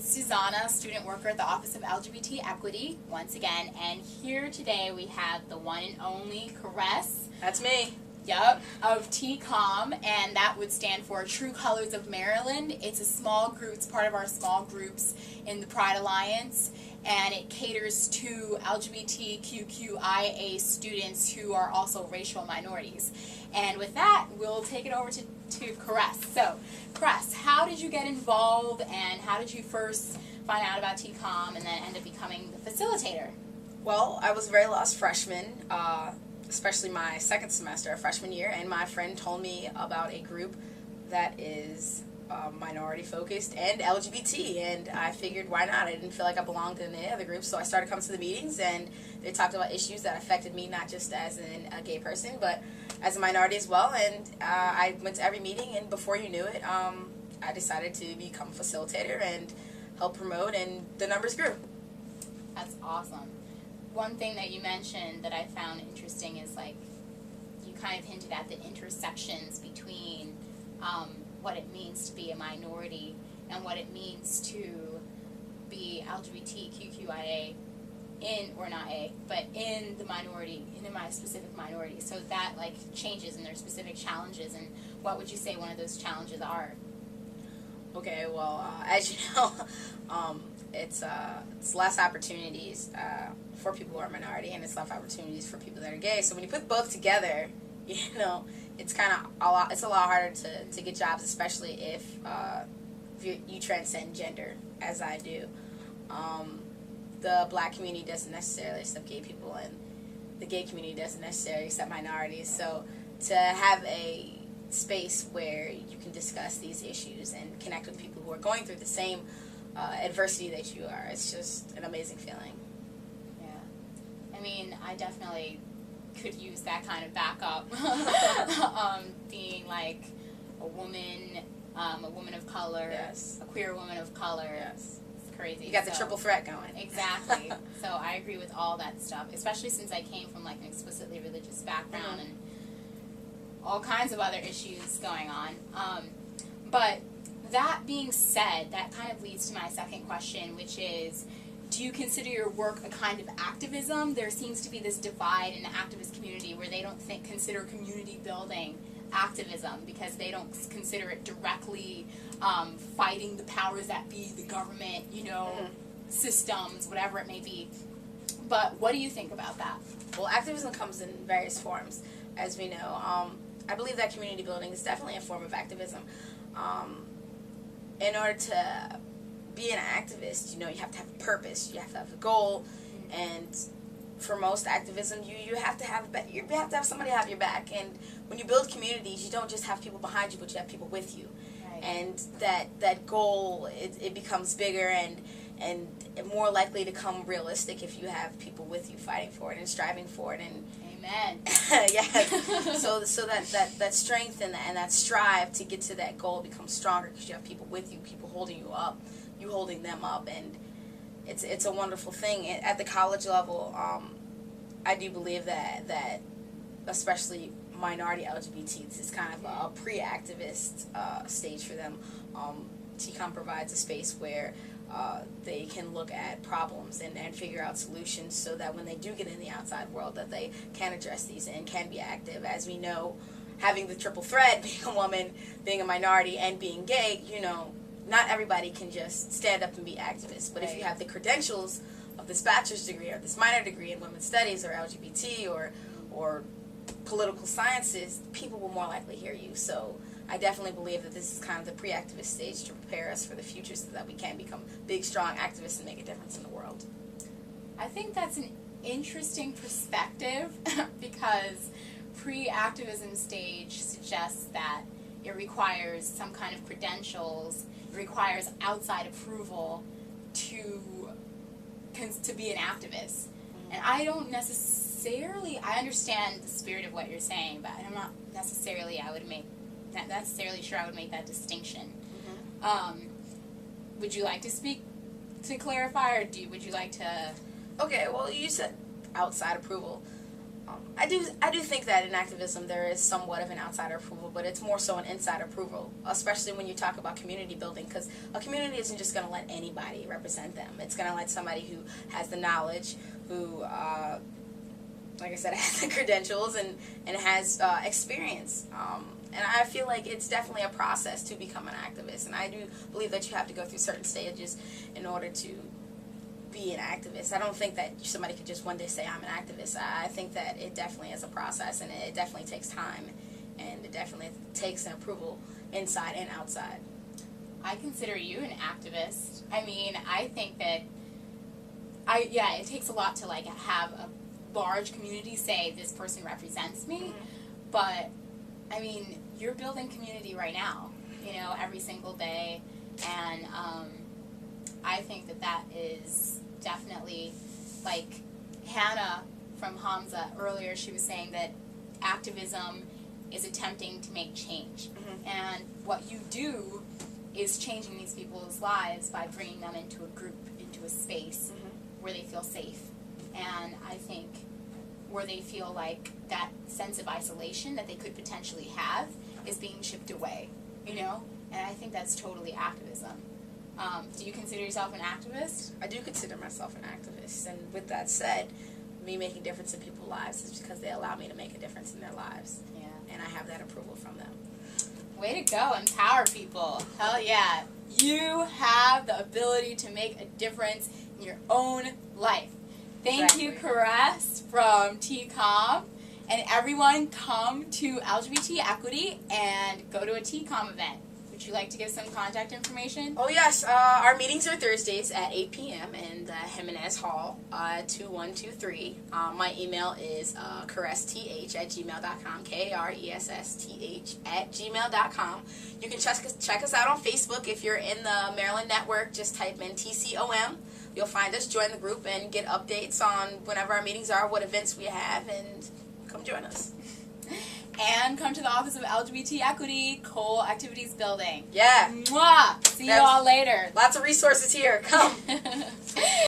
It's Susanna, student worker at the Office of LGBT Equity, once again, and here today we have the one and only Caress. That's me. Yep, of TCOM, and that would stand for True Colors of Maryland. It's a small group, it's part of our small groups in the Pride Alliance, and it caters to LGBTQIA students who are also racial minorities. And with that, we'll take it over to Caress. So, Caress, how did you get involved, and how did you first find out about TCOM and then end up becoming the facilitator? Well, I was a very lost freshman, especially my second semester of freshman year, and my friend told me about a group that is minority focused and LGBT, and I figured why not. I didn't feel like I belonged in any other group, so I started coming to the meetings, and they talked about issues that affected me, not just as a gay person, but as a minority as well. And I went to every meeting, and before you knew it, I decided to become a facilitator and help promote, and the numbers grew. That's awesome. One thing that you mentioned that I found interesting is, like, you kind of hinted at the intersections between what it means to be a minority and what it means to be LGBTQIA in, or not A, but in the minority, in my specific minority. So that, like, changes, and there's specific challenges, and what would you say one of those challenges are? Okay, well, as you know, it's less opportunities for people who are minority, and it's less opportunities for people that are gay. So when you put both together, you know, it's kind of it's a lot harder to get jobs, especially if you transcend gender, as I do. The black community doesn't necessarily accept gay people, and the gay community doesn't necessarily accept minorities. So to have a space where you can discuss these issues and connect with people who are going through the same adversity that you are, it's just an amazing feeling. Yeah. I mean, I definitely could use that kind of backup. Being like a woman of color, yes, a queer woman of color. Yes. It's crazy. You got the triple threat going. Exactly. So I agree with all that stuff, especially since I came from, like, an explicitly religious background, and all kinds of other issues going on. But that being said, that kind of leads to my second question, which is, do you consider your work a kind of activism? There seems to be this divide in the activist community where they don't consider community building activism because they don't consider it directly fighting the powers that be, the government, you know, systems, whatever it may be. But what do you think about that? Well, activism comes in various forms, as we know. I believe that community building is definitely a form of activism. In order to be an activist, you know, you have to have a purpose, you have to have a goal, and for most activism, you have to have somebody have your back. And when you build communities, you don't just have people behind you, but you have people with you. Right. And that goal, it becomes bigger and more likely to come realistic if you have people with you fighting for it and striving for it. And amen. Yes. So that strength and that strive to get to that goal becomes stronger because you have people with you, people holding you up, you holding them up, and it's a wonderful thing. At the college level, I do believe that especially minority LGBTs is kind of a pre-activist stage for them. TCOM provides a space where they can look at problems and figure out solutions so that when they do get in the outside world that they can address these and can be active. As we know, having the triple threat, being a woman, being a minority, and being gay, you know, not everybody can just stand up and be activists. But if you have the credentials of this bachelor's degree or this minor degree in women's studies or LGBT or political sciences, people will more likely hear you. So I definitely believe that this is kind of the pre-activist stage to prepare us for the future so that we can become big, strong activists and make a difference in the world. I think that's an interesting perspective because pre-activism stage suggests that it requires some kind of credentials, it requires outside approval to be an activist. And I don't necessarily, I understand the spirit of what you're saying, but I'm not necessarily, sure I would make that distinction. Would you like to speak to clarify, or would you like to? Okay, well, you said outside approval. I do think that in activism there is somewhat of an outsider approval, but it's more so an inside approval, especially when you talk about community building, because a community isn't just going to let anybody represent them. It's going to let somebody who has the knowledge, who, like I said, has the credentials and has experience. And I feel like it's definitely a process to become an activist, and I do believe that you have to go through certain stages in order to be an activist. I don't think that somebody could just one day say I'm an activist. I think that it definitely is a process, and it definitely takes time, and it definitely takes an approval inside and outside. I consider you an activist. I mean, I think that it takes a lot to like have a large community say this person represents me, Mm-hmm. but I mean, you're building community right now, you know, every single day, and I think that that is definitely, like Hannah from Hamza earlier, she was saying that activism is attempting to make change. Mm-hmm. And what you do is changing these people's lives by bringing them into a group, into a space Mm-hmm. where they feel safe. And I think where they feel like that sense of isolation that they could potentially have is being chipped away, you know? And I think that's totally activism. Do you consider yourself an activist? I do consider myself an activist, and with that said, me making a difference in people's lives is because they allow me to make a difference in their lives. Yeah. And I have that approval from them. Way to go, empower people. Hell yeah. You have the ability to make a difference in your own life. Thank you, Caress from TCOM. And everyone come to LGBT Equity and go to a TCOM event. Would you like to give some contact information? Oh yes, our meetings are Thursdays at 8 p.m. in the Jimenez Hall, 2123. My email is caresssth@gmail.com, KARESSTH@gmail.com. You can check us out on Facebook. If you're in the Maryland network, just type in TCOM. You'll find us, join the group, and get updates on whenever our meetings are, what events we have, and come join us. And come to the Office of LGBT Equity, Cole Activities Building. Yeah. Mwah! See you all later. Lots of resources here. Come.